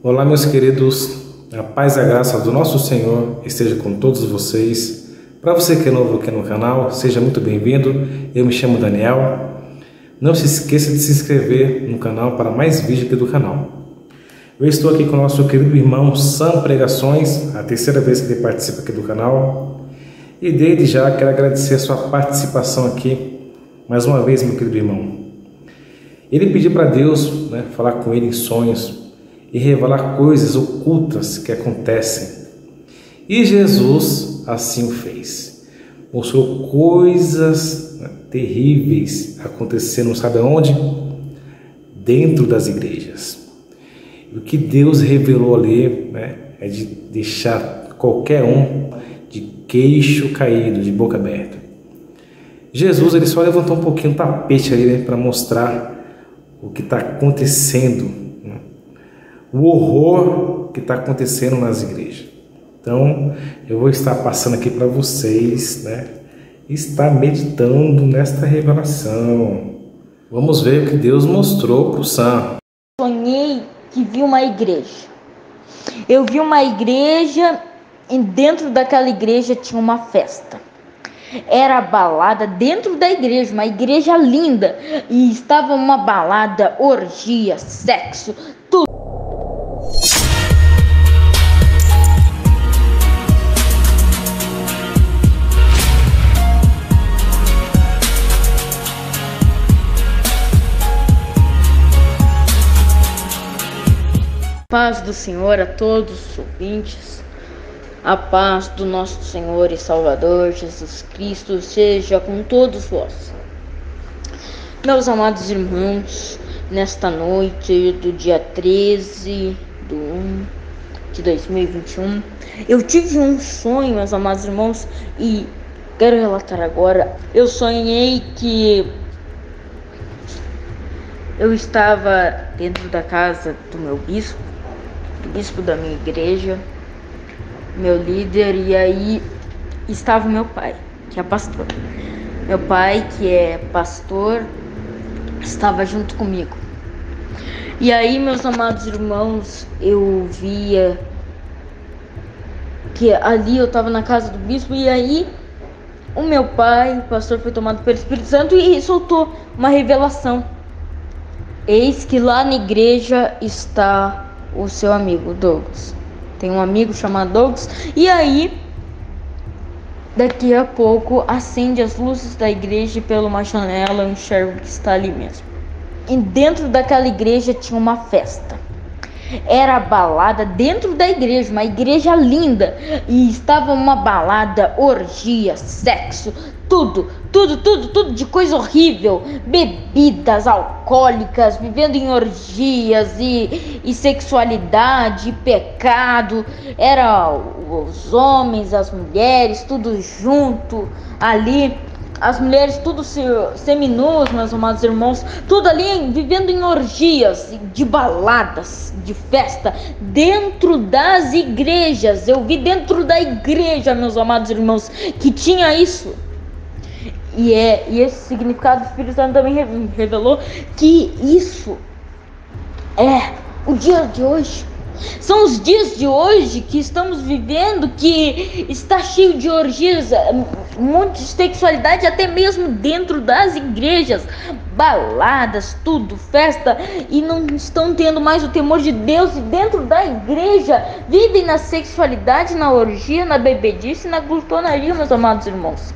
Olá, meus queridos, a paz e a graça do nosso Senhor esteja com todos vocês. Para você que é novo aqui no canal, seja muito bem-vindo. Eu me chamo Daniel. Não se esqueça de se inscrever no canal para mais vídeos aqui do canal. Eu estou aqui com o nosso querido irmão Sam Pregações, a terceira vez que ele participa aqui do canal. E desde já quero agradecer a sua participação aqui, mais uma vez, meu querido irmão. Ele pediu para Deus, falar com ele em sonhos e revelar coisas ocultas que acontecem. E Jesus assim o fez. Mostrou coisas terríveis acontecendo, sabe aonde? Dentro das igrejas. E o que Deus revelou ali é de deixar qualquer um de queixo caído, de boca aberta. Jesus ele só levantou um pouquinho o tapete ali para mostrar o que está acontecendo, o horror que está acontecendo nas igrejas. Então, eu vou estar passando aqui para vocês, estar meditando nesta revelação. Vamos ver o que Deus mostrou para o Sam. Sonhei que vi uma igreja. Eu vi uma igreja e dentro daquela igreja tinha uma festa. Era balada dentro da igreja, uma igreja linda. E estava uma balada, orgia, sexo, tudo. Paz do Senhor a todos os ouvintes, a paz do nosso Senhor e Salvador Jesus Cristo seja com todos vós. Meus amados irmãos, nesta noite do dia 13/1/2021, eu tive um sonho, meus amados irmãos, e quero relatar agora. Eu sonhei que eu estava dentro da casa do meu bispo da minha igreja, meu líder, e aí estava meu pai, que é pastor. Meu pai, que é pastor, estava junto comigo. E aí, meus amados irmãos, eu via que ali eu estava na casa do bispo, e aí o meu pai, o pastor, foi tomado pelo Espírito Santo e soltou uma revelação. Eis que lá na igreja está o seu amigo Douglas. Tem um amigo chamado Douglas. E aí, daqui a pouco, acende as luzes da igreja e pela uma janela eu enxergo que está ali mesmo. E dentro daquela igreja tinha uma festa. Era balada dentro da igreja, uma igreja linda. E estava uma balada, orgia, sexo, tudo de coisa horrível. Bebidas alcoólicas, vivendo em orgias e sexualidade, e pecado. Era os homens, as mulheres, tudo junto ali. As mulheres tudo seminuas, meus amados irmãos, tudo ali vivendo em orgias, de baladas, de festa, dentro das igrejas. Eu vi dentro da igreja, meus amados irmãos, que tinha isso. E esse significado do Espírito Santo também revelou que isso é o dia de hoje. São os dias de hoje que estamos vivendo, que está cheio de orgias, um monte de sexualidade, até mesmo dentro das igrejas, baladas, tudo, festa, e não estão tendo mais o temor de Deus, e dentro da igreja vivem na sexualidade, na orgia, na bebedice, na glutonaria, meus amados irmãos.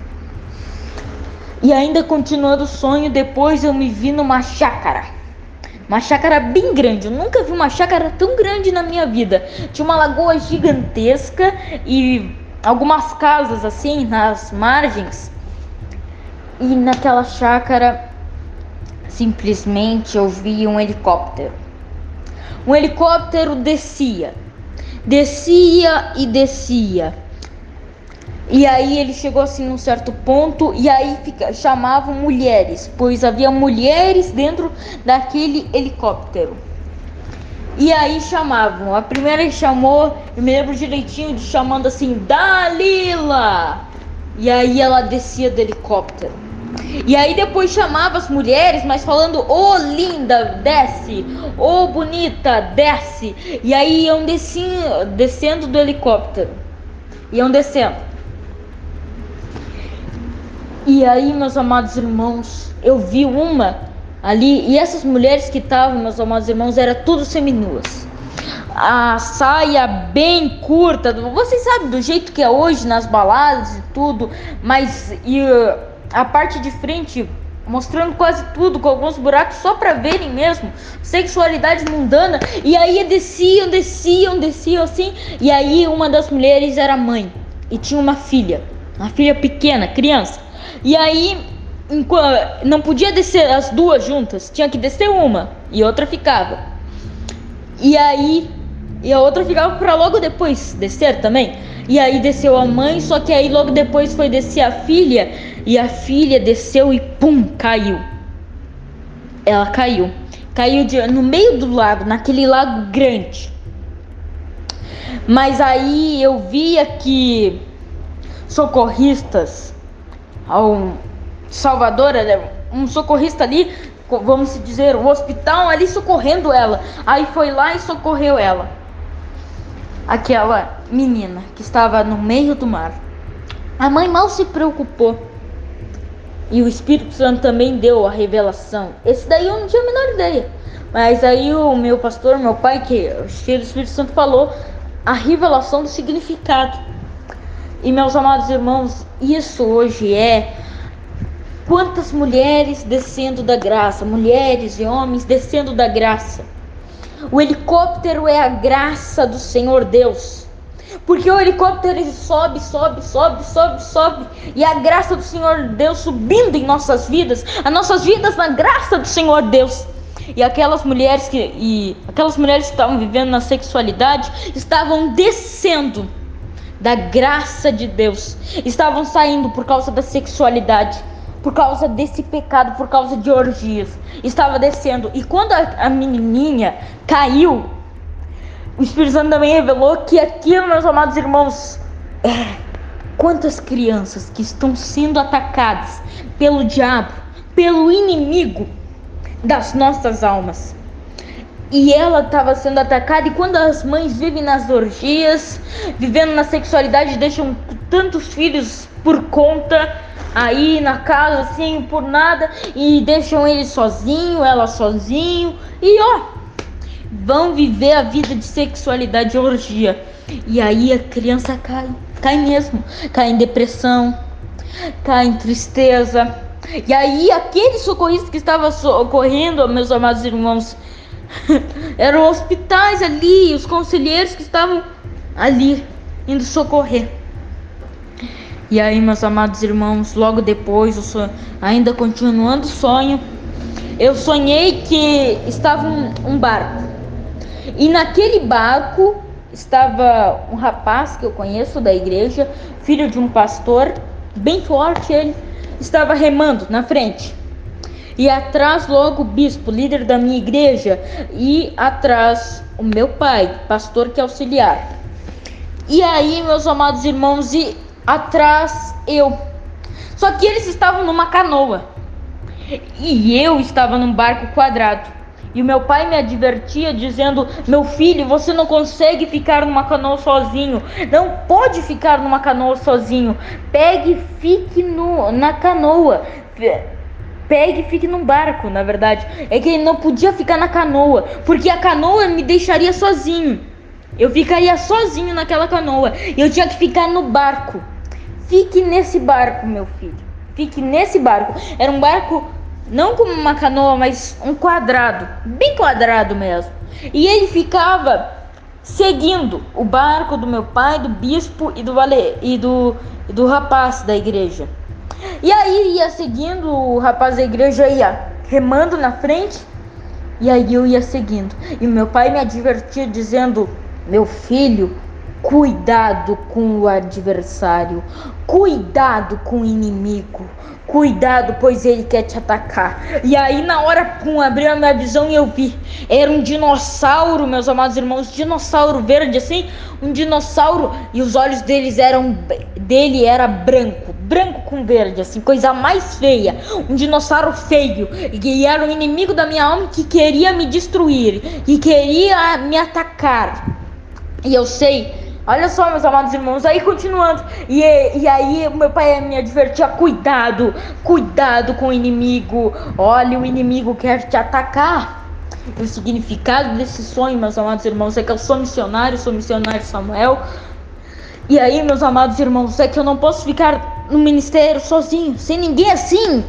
E ainda continuando o sonho, depois eu me vi numa chácara. Uma chácara bem grande. Eu nunca vi uma chácara tão grande na minha vida. Tinha uma lagoa gigantesca e algumas casas assim nas margens. E naquela chácara simplesmente eu vi um helicóptero. Um helicóptero descia e descia. E aí ele chegou assim num certo ponto e aí chamavam mulheres, pois havia mulheres dentro daquele helicóptero. E aí chamavam, a primeira que chamou, eu me lembro direitinho de chamando assim, Dalila! E aí ela descia do helicóptero. E aí depois chamava as mulheres, mas falando: ô linda, desce, ô bonita, desce. E aí iam descendo do helicóptero. Iam descendo. E aí, meus amados irmãos, eu vi uma ali, e essas mulheres que estavam, meus amados irmãos, eram tudo seminuas. A saia bem curta, vocês sabem do jeito que é hoje nas baladas e tudo, mas a parte de frente mostrando quase tudo, com alguns buracos só para verem mesmo, sexualidade mundana. E aí desciam assim. E aí uma das mulheres era mãe e tinha uma filha pequena, criança. E aí não podia descer as duas juntas, tinha que descer uma e outra ficava. E a outra ficava para logo depois descer também. E aí desceu a mãe, só que aí logo depois foi descer a filha. E a filha desceu e pum, caiu. Ela caiu no meio do lago, naquele lago grande. Mas aí eu via que socorristas, Salvador, um socorrista ali, vamos dizer, o hospital ali socorrendo ela. Aí foi lá e socorreu ela, aquela menina que estava no meio do mar. A mãe mal se preocupou. E o Espírito Santo também deu a revelação. Esse daí eu não tinha a menor ideia. Mas aí o meu pastor, meu pai, que o Espírito Santo falou a revelação do significado. E meus amados irmãos, isso hoje é quantas mulheres descendo da graça, mulheres e homens descendo da graça. O helicóptero é a graça do Senhor Deus. Porque o helicóptero ele sobe. E a graça do Senhor Deus subindo em nossas vidas. As nossas vidas na graça do Senhor Deus. E aquelas mulheres que estavam vivendo na sexualidade estavam descendo da graça de Deus. Estavam saindo por causa da sexualidade, por causa desse pecado, por causa de orgias. Estava descendo. E quando a menininha caiu, o Espírito Santo também revelou que aquilo, meus amados irmãos, quantas crianças que estão sendo atacadas pelo diabo, pelo inimigo das nossas almas. E ela estava sendo atacada. E quando as mães vivem nas orgias, vivendo na sexualidade, deixam tantos filhos por conta aí na casa, assim, por nada, e deixam ele sozinho, ela sozinho, e vão viver a vida de sexualidade e orgia. E aí a criança cai mesmo, cai em depressão, cai em tristeza. E aí aqueles socorristas que estavam socorrendo, meus amados irmãos, eram hospitais ali, os conselheiros que estavam ali indo socorrer. E aí, meus amados irmãos, logo depois, ainda continuando o sonho, eu sonhei que estava um barco. E naquele barco estava um rapaz que eu conheço da igreja, filho de um pastor, bem forte ele, estava remando na frente. E atrás logo o bispo, líder da minha igreja, e atrás o meu pai, pastor que é auxiliar. E aí, meus amados irmãos, e atrás eu. Só que eles estavam numa canoa e eu estava num barco quadrado. E o meu pai me advertia dizendo: meu filho, você não consegue ficar numa canoa sozinho. Não pode ficar numa canoa sozinho. Pegue e fique na canoa. Pegue e fique num barco, na verdade. É que ele não podia ficar na canoa, porque a canoa me deixaria sozinho. Eu ficaria sozinho naquela canoa. E eu tinha que ficar no barco. Fique nesse barco, meu filho. Fique nesse barco. Era um barco, não como uma canoa, mas um quadrado. Bem quadrado mesmo. E ele ficava seguindo o barco do meu pai, do bispo e do rapaz da igreja. E aí ia seguindo, o rapaz da igreja ia remando na frente. E aí eu ia seguindo. E meu pai me advertia dizendo: meu filho, cuidado com o adversário, cuidado com o inimigo, cuidado, pois ele quer te atacar. E aí na hora, abriu a minha visão e eu vi, era um dinossauro, meus amados irmãos, dinossauro verde assim, um dinossauro, e os olhos dele era branco, branco com verde, assim, coisa mais feia. Um dinossauro feio, e era um inimigo da minha alma que queria me destruir, que queria me atacar. E eu sei, olha só, meus amados irmãos, aí continuando, e aí meu pai me advertia: cuidado com o inimigo, olha, o inimigo quer te atacar. O significado desse sonho, meus amados irmãos, é que eu sou missionário Samuel. E aí, meus amados irmãos, é que eu não posso ficar no ministério sozinho, sem ninguém assim,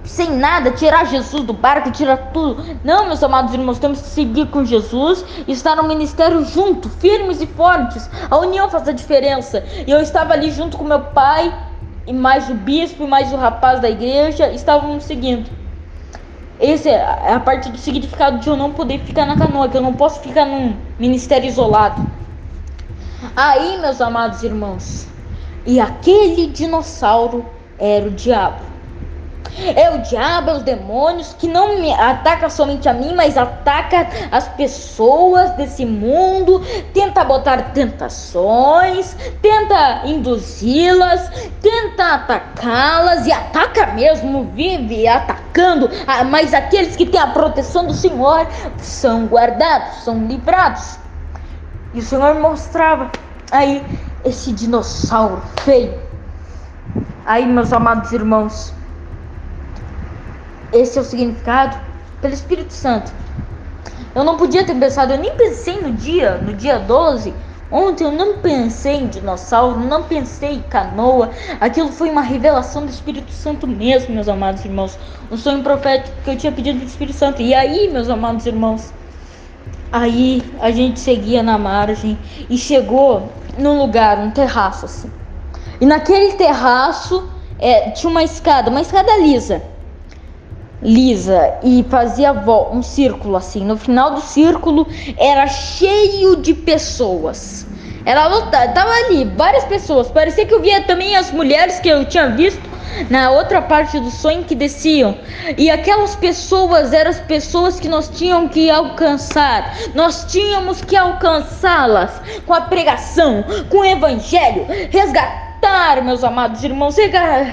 sem nada, tirar Jesus do barco, tirar tudo. Não, meus amados irmãos, temos que seguir com Jesus e estar no ministério junto, firmes e fortes. A união faz a diferença. E eu estava ali junto com meu pai, e mais o bispo, e mais o rapaz da igreja, estávamos seguindo. Esse é a parte do significado de eu não poder ficar na canoa, que eu não posso ficar num ministério isolado. Aí, meus amados irmãos, e aquele dinossauro era o diabo. É o diabo, é os demônios que não me ataca somente a mim, mas ataca as pessoas desse mundo, tenta botar tentações, tenta induzi-las, tenta atacá-las e ataca mesmo, vive atacando. Mas aqueles que têm a proteção do Senhor são guardados, são livrados. E o Senhor mostrava aí esse dinossauro feio. Aí, meus amados irmãos, esse é o significado pelo Espírito Santo. Eu não podia ter pensado, eu nem pensei no dia 12. Ontem eu não pensei em dinossauro, não pensei em canoa. Aquilo foi uma revelação do Espírito Santo mesmo, meus amados irmãos. Um sonho profético que eu tinha pedido do Espírito Santo. E aí, meus amados irmãos, aí a gente seguia na margem e chegou num lugar, um terraço assim. E naquele terraço tinha uma escada lisa, e fazia um círculo assim. No final do círculo era cheio de pessoas. Era lotado, tava ali várias pessoas. Parecia que eu via também as mulheres que eu tinha visto na outra parte do sonho que desciam. E aquelas pessoas eram as pessoas que nós tínhamos que alcançar. Nós tínhamos que alcançá-las com a pregação, com o evangelho, resgatar, meus amados irmãos,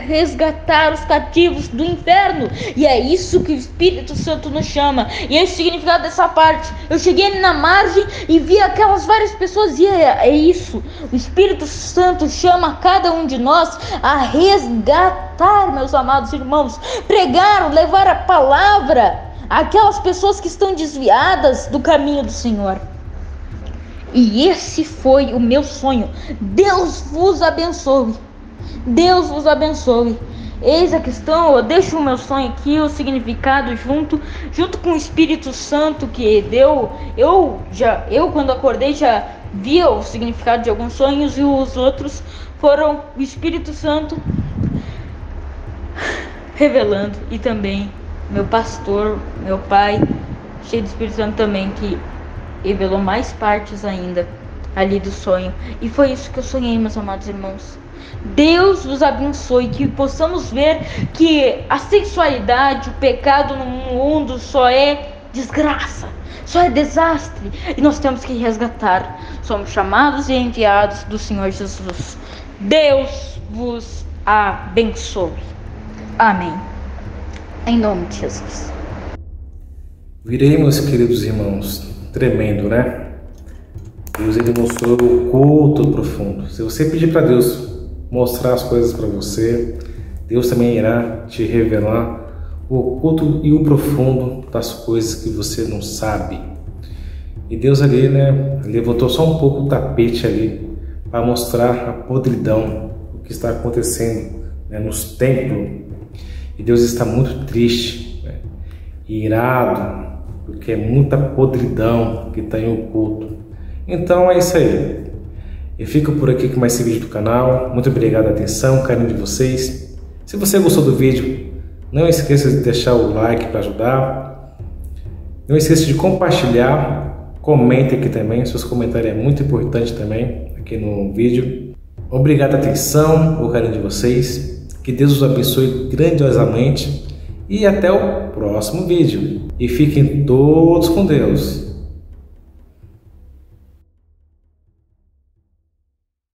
resgatar os cativos do inferno. E é isso que o Espírito Santo nos chama. E é o significado dessa parte. Eu cheguei na margem e vi aquelas várias pessoas. E é isso. O Espírito Santo chama cada um de nós a resgatar, meus amados irmãos. Pregar, levar a palavra àquelas pessoas que estão desviadas do caminho do Senhor. E esse foi o meu sonho. Deus vos abençoe. Deus vos abençoe. Eis a questão, eu deixo o meu sonho aqui, o significado junto com o Espírito Santo que deu. Eu quando acordei já via o significado de alguns sonhos, e os outros foram o Espírito Santo revelando. E também meu pastor, meu pai, cheio do Espírito Santo também, que revelou mais partes ainda ali do sonho. E foi isso que eu sonhei, meus amados irmãos. Deus vos abençoe, que possamos ver que a sexualidade, o pecado no mundo só é desgraça, só é desastre, e nós temos que resgatar. Somos chamados e enviados do Senhor Jesus. Deus vos abençoe. Amém. Em nome de Jesus. Virei, meus queridos irmãos, tremendo, né? Deus, ele mostrou o culto profundo. Se você pedir para Deus mostrar as coisas para você, Deus também irá te revelar o oculto e o profundo das coisas que você não sabe. E Deus ali, né, levantou só um pouco o tapete ali para mostrar a podridão, o que está acontecendo, né, nos templos. E Deus está muito triste, né, e irado, porque é muita podridão que está em oculto. Então é isso aí. Eu fico por aqui com mais esse vídeo do canal. Muito obrigado pela atenção, carinho de vocês. Se você gostou do vídeo, não esqueça de deixar o like para ajudar. Não esqueça de compartilhar. Comente aqui também. Seus comentários é muito importante também aqui no vídeo. Obrigado pela atenção, o carinho de vocês. Que Deus os abençoe grandiosamente. E até o próximo vídeo. E fiquem todos com Deus.